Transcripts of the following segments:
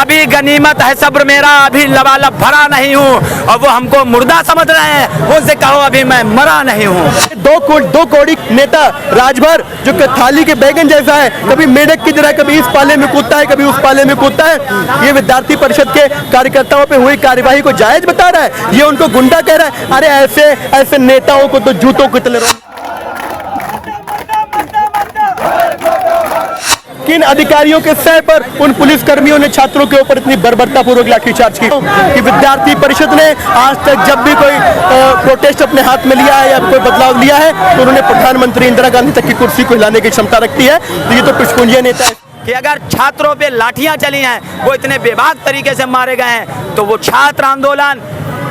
अभी गनीमत है सब्र मेरा, अभी लबालब भरा नहीं हूँ। और वो हमको मुर्दा समझ रहे हैं, उनसे कहो अभी मैं मरा नहीं हूँ। दो कौड़ी नेता राजभर जो थाली के बैगन जैसा है, कभी मेढक की तरह कभी इस पाले में कूदता है, कभी उस पाले में कूदता है। ये विद्यार्थी परिषद के कार्यकर्ताओं पे हुई कार्यवाही को जायज बता रहा है, ये उनको गुंडा कह रहा है। अरे ऐसे नेताओं को तो जूतों को तले रहो। किन अधिकारियों के सह पर उन पुलिस कर्मियों ने छात्रों के ऊपर इतनी बर्बरतापूर्वक लाठीचार्ज की कि विद्यार्थी परिषद ने आज तक जब भी कोई प्रोटेस्ट अपने हाथ में लिया है या कोई बदलाव लिया है तो उन्होंने प्रधानमंत्री इंदिरा गांधी तक की कुर्सी को हिलाने की क्षमता रखती है। तो ये तो टुचकुंजिया नेता है कि अगर छात्रों पे लाठियां चली हैं, वो इतने बेबाक तरीके से मारे गए हैं, तो वो छात्र आंदोलन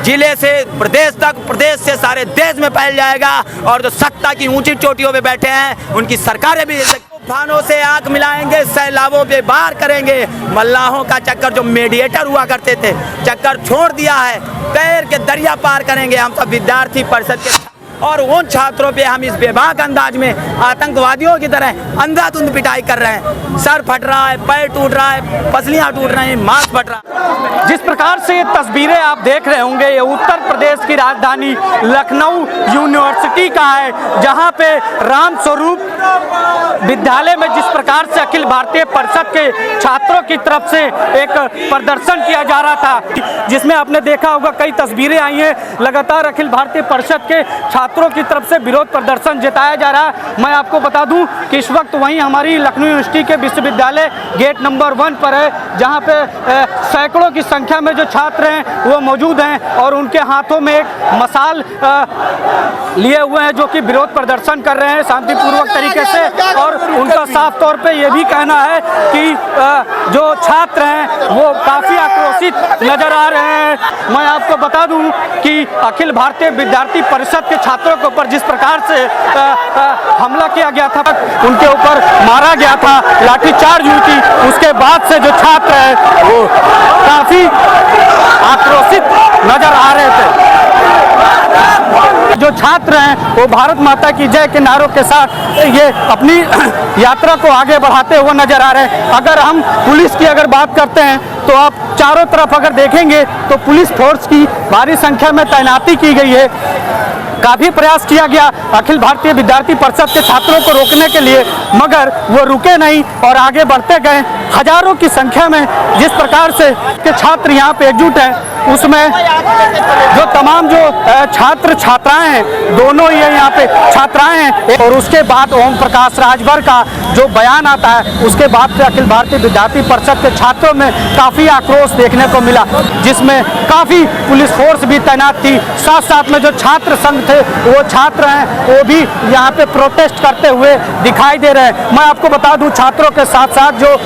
जिले से प्रदेश तक, प्रदेश से सारे देश में फैल जाएगा। और जो सत्ता की ऊंची चोटियों पे बैठे हैं उनकी सरकारें भी तूफानों से आग मिलाएंगे, सैलाबों पे बार करेंगे। मल्लाहों का चक्कर जो मीडिएटर हुआ करते थे, चक्कर छोड़ दिया है, तैर के दरिया पार करेंगे हम सब विद्यार्थी परिषद के। और उन छात्रों पे हम इस बेबाक अंदाज में आतंकवादियों की तरह अंधाधुंध पिटाई कर रहे हैं। सर फट रहा है, पैर टूट रहा है, पसलियां टूट रही हैं, मांस फट रहा है। जिस प्रकार से ये तस्वीरें आप देख रहे होंगे, ये उत्तर प्रदेश की राजधानी लखनऊ यूनिवर्सिटी का है, जहां पे राम स्वरूप विद्यालय में जिस प्रकार से अखिल भारतीय परिषद के छात्रों की तरफ से एक प्रदर्शन किया जा रहा था, जिसमें आपने देखा होगा कई तस्वीरें आई हैं। लगातार अखिल भारतीय परिषद के छात्रों की तरफ से विरोध प्रदर्शन जताया जा रहा है। मैं आपको बता दूं कि इस वक्त वहीं हमारी लखनऊ यूनिवर्सिटी के विश्वविद्यालय गेट नंबर 1 पर है, जहां पे सैकड़ों की संख्या में जो छात्र हैं वो मौजूद हैं और उनके हाथों में एक मसाल लिए हुए हैं, जो कि विरोध प्रदर्शन कर रहे हैं शांतिपूर्वक तरीके से। और उनका साफ तौर पे ये भी कहना है कि जो छात्र हैं वो काफ़ी आक्रोशित नजर आ रहे हैं। मैं आपको बता दूं कि अखिल भारतीय विद्यार्थी परिषद के छात्रों के ऊपर जिस प्रकार से हमला किया गया था, उनके ऊपर मारा गया था, लाठीचार्ज हुई थी, उसके बाद से जो छात्र हैं वो काफ़ी आक्रोशित नजर आ रहे थे। जो छात्र हैं वो भारत माता की जय के नारों के साथ ये अपनी यात्रा को आगे बढ़ाते हुए नजर आ रहे हैं। अगर हम पुलिस की अगर बात करते हैं तो आप चारों तरफ अगर देखेंगे तो पुलिस फोर्स की भारी संख्या में तैनाती की गई है। काफ़ी प्रयास किया गया अखिल भारतीय विद्यार्थी परिषद के छात्रों को रोकने के लिए, मगर वो रुके नहीं और आगे बढ़ते गए। हजारों की संख्या में जिस प्रकार से के छात्र यहाँ पे एकजुट हैं, उसमें जो तमाम जो छात्र छात्राएं हैं, दोनों ये यहाँ पे छात्राएं हैं। और उसके बाद ओम प्रकाश राजभर का जो बयान आता है, उसके बाद से अखिल भारतीय विद्यार्थी परिषद के छात्रों में काफ़ी आक्रोश देखने को मिला, जिसमें काफ़ी पुलिस फोर्स भी तैनात थी। साथ साथ में जो छात्र संघ थे, वो छात्र हैं, वो भी यहाँ पे प्रोटेस्ट करते हुए दिखाई दे रहे हैं। मैं आपको बता दूं, छात्रों के साथ साथ जो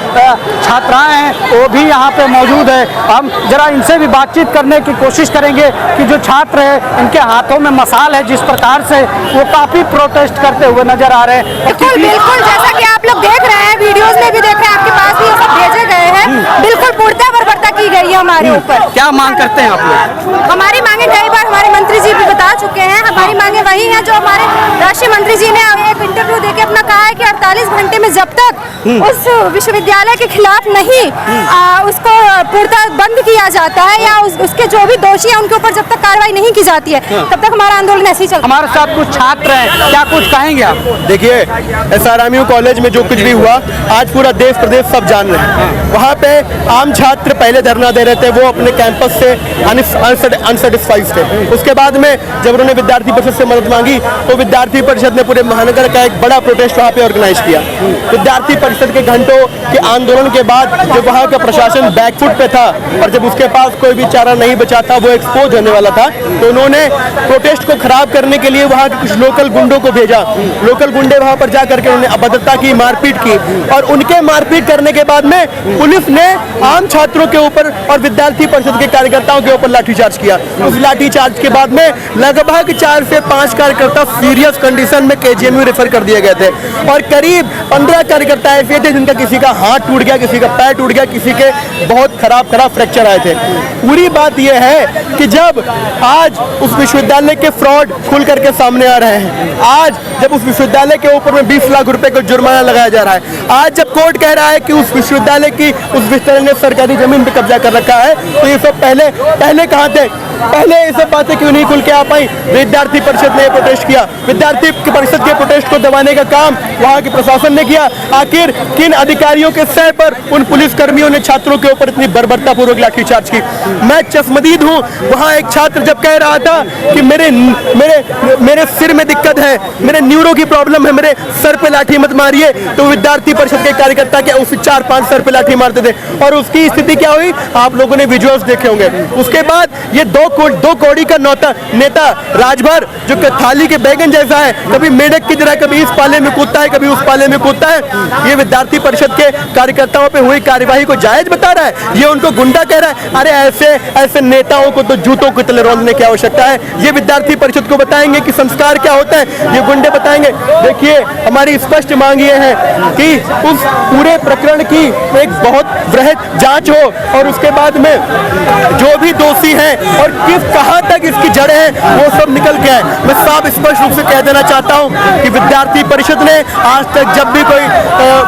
छात्राएं हैं वो भी यहाँ पे मौजूद है। हम जरा इनसे भी बातचीत करने की कोशिश करेंगे कि जो छात्र हैं, इनके हाथों में मसाल है, जिस प्रकार से वो काफ़ी प्रोटेस्ट करते हुए नजर आ रहे हैं। बिल्कुल बिल्कुल, जैसा कि आप लोग देख रहे हैं, वीडियोस में भी देख रहे हैं, आपके पास भी ये सब भेजे गए हैं। बिल्कुल पूर्णतः बर्बरता की गई है हमारे ऊपर। क्या मांग करते हैं आप लोग? हमारी मांगे कई बार हमारे मंत्री जी भी बता चुके हैं। हमारी मांगे वही हैं जो हमारे राष्ट्रीय मंत्री जी ने एक इंटरव्यू देके अपना कहा है कि 48 घंटे में जब तक उस विश्वविद्यालय के खिलाफ नहीं उसको पूर्णतः बंद किया जाता है या उसके जो भी दोषी हैं उनके ऊपर जब तक कार्रवाई नहीं की जाती है, तब तक हमारा आंदोलन ऐसे ही चलता है। हमारे साथ कुछ छात्र हैं, क्या कुछ कहेंगे आप? देखिए, SRMU कॉलेज में जो कुछ भी हुआ, आज पूरा देश प्रदेश सब जान रहे हैं। वहाँ पे आम छात्र पहले धरना दे रहे थे, वो अपने कैंपस से अनसेटिस्फाइड थे। उसके बाद में जब उन्होंने विद्यार्थी परिषद से मदद मांगी तो विद्यार्थी परिषद ने पूरे महानगर का एक बड़ा प्रोटेस्ट वहाँ पे ऑर्गेनाइज किया। विद्यार्थी परिषद के घंटों के आंदोलन के बाद जब वहाँ का प्रशासन बैकफुट पे था और जब उसके पास कोई भी चारा नहीं बचा था, वो एक्सपोज होने वाला था, तो उन्होंने प्रोटेस्ट को खराब करने के लिए वहाँ के कुछ लोकल गुंडों को भेजा। लोकल गुंडे वहाँ पर जा करके उन्होंने अभद्रता की, मारपीट की, और उनके मारपीट करने के बाद में पुलिस ने आम छात्रों के ऊपर और विद्यार्थी परिषद के कार्यकर्ताओं के ऊपर लाठीचार्ज किया। उस लाठीचार्ज के बाद में लगभग 4 से 5 कार्यकर्ता सीरियस कंडीशन में केजीएमयू रेफर कर दिए गए थे और करीब 15 कार्यकर्ता ऐसे थे जिनका किसी का हाथ टूट गया, किसी का पैर टूट गया, किसी के बहुत खराब फ्रैक्चर आए थे। पूरी बात यह है कि जब आज उस विश्वविद्यालय के फ्रॉड खुल करके सामने आ रहे हैं, आज जब उस विश्वविद्यालय के ऊपर में 20 लाख रुपए का जुर्माना लगाया जा रहा है, आज जब कोर्ट कह रहा है कि उस विश्वविद्यालय की उस विश्वविद्यालय ने सरकारी जमीन पे कब्जा कर रखा है, तो ये सब पहले कहाँ थे? पहले ये सब बातें क्यों नहीं खुल के आ पाई? विद्यार्थी परिषद ने प्रोटेस्ट किया, विद्यार्थी परिषद के प्रोटेस्ट को दबाने का काम वहाँ के प्रशासन ने किया। आखिर किन अधिकारियों के सह पर उन पुलिस कर्मियों ने छात्रों के ऊपर इतनी बर्बरतापूर्वक लाठीचार्ज की? मैं चश्मदीद हूँ। वहाँ एक छात्र जब कह रहा था कि मेरे सिर में दिक्कत है, मेरे न्यूरो की प्रॉब्लम है, मेरे सर पे लाठी मत मारिए, तो विद्यार्थी परिषद के कार्यकर्ता के उस 4-5 सर पे लाठी मारते थे और उसकी स्थिति क्या हुई आप लोगों ने विजुअल्स देखे होंगे। उसके बाद ये दो कौड़ी का नेता राजभर जो थाली के बैगन जैसा है, कभी मेढक की तरह कभी इस पाले में कूदता है, कभी उस पाले में कूदता है, ये विद्यार्थी परिषद के कार्यकर्ताओं पे हुई कार्यवाही को जायज बता रहा है, ये उनको गुंडा कह रहा है। अरे ऐसे नेताओं को तो जूतों के तले रौंदने की आवश्यकता है। ये विद्यार्थी परिषद को बताएंगे कि संस्कार क्या होता है, ये गुंडे बताएंगे। देखिए हमारी स्पष्ट मांग ये है कि उस पूरे प्रकरण की एक बहुत वृहद जांच हो और उसके बाद में जो भी दोषी हैं और कहां तक इसकी जड़ें हैं वो सब निकल के आए। मैं साफ स्पष्ट रूप से कह देना चाहता हूं कि विद्यार्थी परिषद ने आज तक जब भी कोई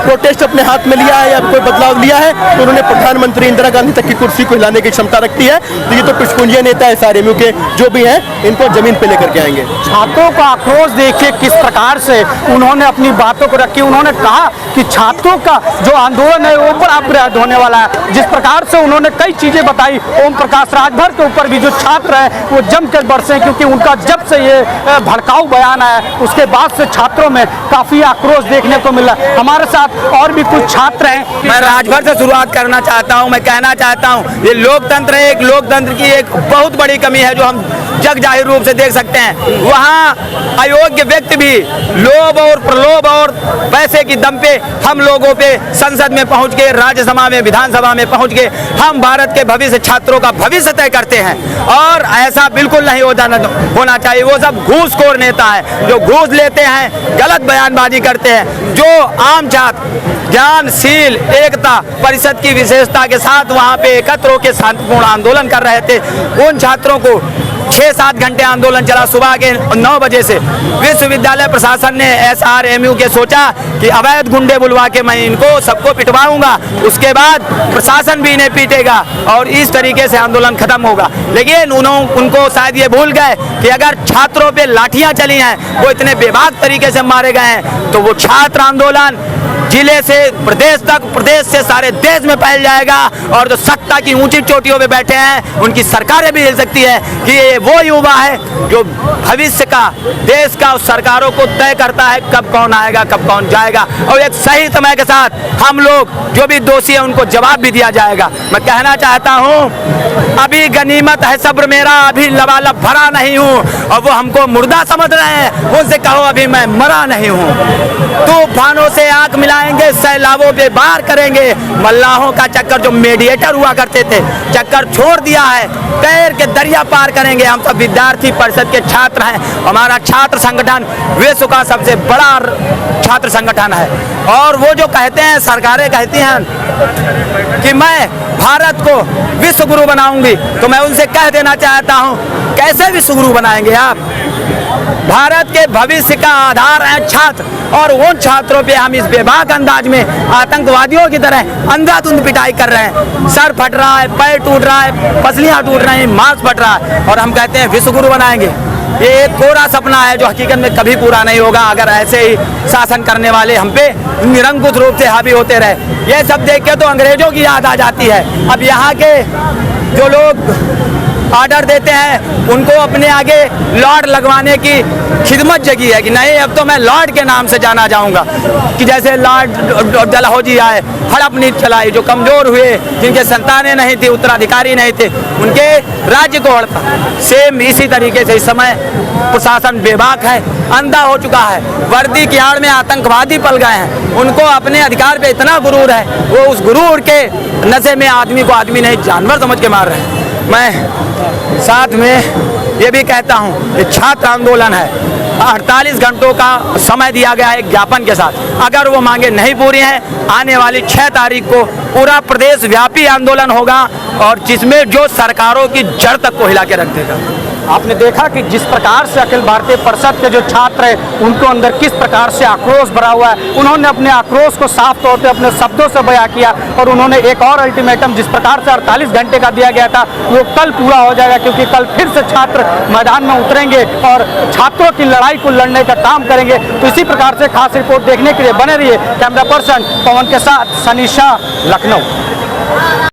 प्रोटेस्ट अपने हाथ में लिया है या कोई बदलाव लिया है तो उन्होंने प्रधानमंत्री इंदिरा गांधी तक की कुर्सी को हिलाने की क्षमता रखती है। तो ये तो पुष्पुंजिया नेता है सारे के जो भी हैं, इनको जमीन पे लेकर के आएंगे। छात्रों का आक्रोश देखिए किस प्रकार से उन्होंने अपनी बातों को रखी। उन्होंने कहा कि छात्रों का जो आंदोलन है वो बड़ा बृहद होने वाला है। जिस प्रकार से उन्होंने कई चीजें बताई, ओम प्रकाश राजभर के ऊपर भी जो छात्र हैं वो जमकर बरसे, क्योंकि उनका जब से ये भड़काऊ बयान आया उसके बाद से छात्रों में काफी आक्रोश देखने को मिला। हमारे साथ और भी कुछ छात्र हैं। मैं राजभर से शुरुआत करना चाहता हूं। मैं कहना चाहता हूं ये लोकतंत्र है, एक लोकतंत्र की एक बहुत बड़ी कमी है जो हम जग जाहिर रूप से देख सकते हैं। वहाँ अयोग्य व्यक्ति भी लोभ और प्रलोभ और पैसे की दम पे हम लोगों पे संसद में पहुंच के, राज्यसभा में, विधानसभा में पहुंच के हम भारत के भविष्य, छात्रों का भविष्य तय करते हैं और ऐसा बिल्कुल नहीं होना चाहिए। वो सब घूसखोर नेता है जो घूस लेते हैं, गलत बयानबाजी करते हैं। जो आम छात्र ज्ञानशील एकता परिषद की विशेषता के साथ वहाँ पे एकत्र होकर शांतिपूर्ण आंदोलन कर रहे थे, उन छात्रों को 6-7 घंटे आंदोलन चला। सुबह के 9 बजे से विश्वविद्यालय प्रशासन ने SRMU के सोचा कि अवैध गुंडे बुलवा के मैं इनको सबको पिटवाऊंगा, उसके बाद प्रशासन भी इन्हें पीटेगा और इस तरीके से आंदोलन खत्म होगा। लेकिन उनको शायद ये भूल गए कि अगर छात्रों पे लाठियां चली हैं, वो इतने बेबाक तरीके से मारे गए हैं, तो वो छात्र आंदोलन जिले से प्रदेश तक, प्रदेश से सारे देश में फैल जाएगा और जो सत्ता की ऊंची चोटियों पे बैठे हैं उनकी सरकारें भी हिल सकती है कि ये वो युवा है जो भविष्य का, देश का, उस सरकारों को तय करता है कब कौन आएगा, कब कौन जाएगा और एक सही समय के साथ हम लोग जो भी दोषी है उनको जवाब भी दिया जाएगा। मैं कहना चाहता हूँ अभी गनीमत है सब्र मेरा, अभी लबालब भरा नहीं हूँ और वो हमको मुर्दा समझ रहे हैं, उनसे कहो अभी मैं मरा नहीं हूँ। तूफानों से आंख मिलाएंगे, सैलाबों पे बार करेंगे, मल्लाहों का चक्कर जो मेडिएटर हुआ करते थे चक्कर छोड़ दिया है, तैर के दरिया पार करेंगे। हम सब विद्यार्थी परिषद के छात्र हैं, हमारा छात्र संगठन विश्व का सबसे बड़ा छात्र संगठन है और वो जो कहते हैं, सरकारें कहती हैं कि मैं भारत को विश्व गुरु बनाऊंगी, तो मैं उनसे कह देना चाहता हूं कैसे विश्व गुरु बनाएंगे आप? भारत के भविष्य का आधार है छात्र और उन छात्रों पे हम इस बेबाक अंदाज में आतंकवादियों की तरह अंधाधुंध पिटाई कर रहे हैं। सर फट रहा है, पैर टूट रहा है, पसलियां टूट रही हैं, मांस फट रहा है और हम कहते हैं विश्व गुरु बनाएंगे। ये एक कोरा सपना है जो हकीकत में कभी पूरा नहीं होगा अगर ऐसे ही शासन करने वाले हम पे निरंकुश रूप से हावी होते रहे। ये सब देख के तो अंग्रेजों की याद आ जाती है। अब यहाँ के जो लोग ऑर्डर देते हैं, उनको अपने आगे लॉर्ड लगवाने की खिदमत जगी है कि नहीं अब तो मैं लॉर्ड के नाम से जाना जाऊंगा। कि जैसे लॉर्ड डलहौजी आए, हड़प नीति चलाई, जो कमजोर हुए, जिनके संतानें नहीं थी, उत्तराधिकारी नहीं थे, उनके राज्य को हड़पा। सेम इसी तरीके से इस समय प्रशासन बेबाक है, अंधा हो चुका है। वर्दी की आड़ में आतंकवादी पल गए हैं, उनको अपने अधिकार पे इतना गुरूर है, वो उस गुरूर के नशे में आदमी को आदमी नहीं जानवर समझ के मार रहे हैं। मैं साथ में ये भी कहता हूँ कि छात्र आंदोलन है, 48 घंटों का समय दिया गया है एक ज्ञापन के साथ। अगर वो मांगे नहीं पूरी हैं, आने वाली 6 तारीख को पूरा प्रदेश व्यापी आंदोलन होगा और जिसमें जो सरकारों की जड़ तक को हिला के रख देगा। आपने देखा कि जिस प्रकार से अखिल भारतीय परिषद के जो छात्र हैं उनको अंदर किस प्रकार से आक्रोश भरा हुआ है। उन्होंने अपने आक्रोश को साफ तौर पे अपने शब्दों से बयां किया और उन्होंने एक और अल्टीमेटम जिस प्रकार से 48 घंटे का दिया गया था वो कल पूरा हो जाएगा, क्योंकि कल फिर से छात्र मैदान में उतरेंगे और छात्रों की लड़ाई को लड़ने का काम करेंगे। तो इसी प्रकार से खास रिपोर्ट देखने के लिए बने रहिए। कैमरा पर्सन पवन के साथ सनीशा, लखनऊ।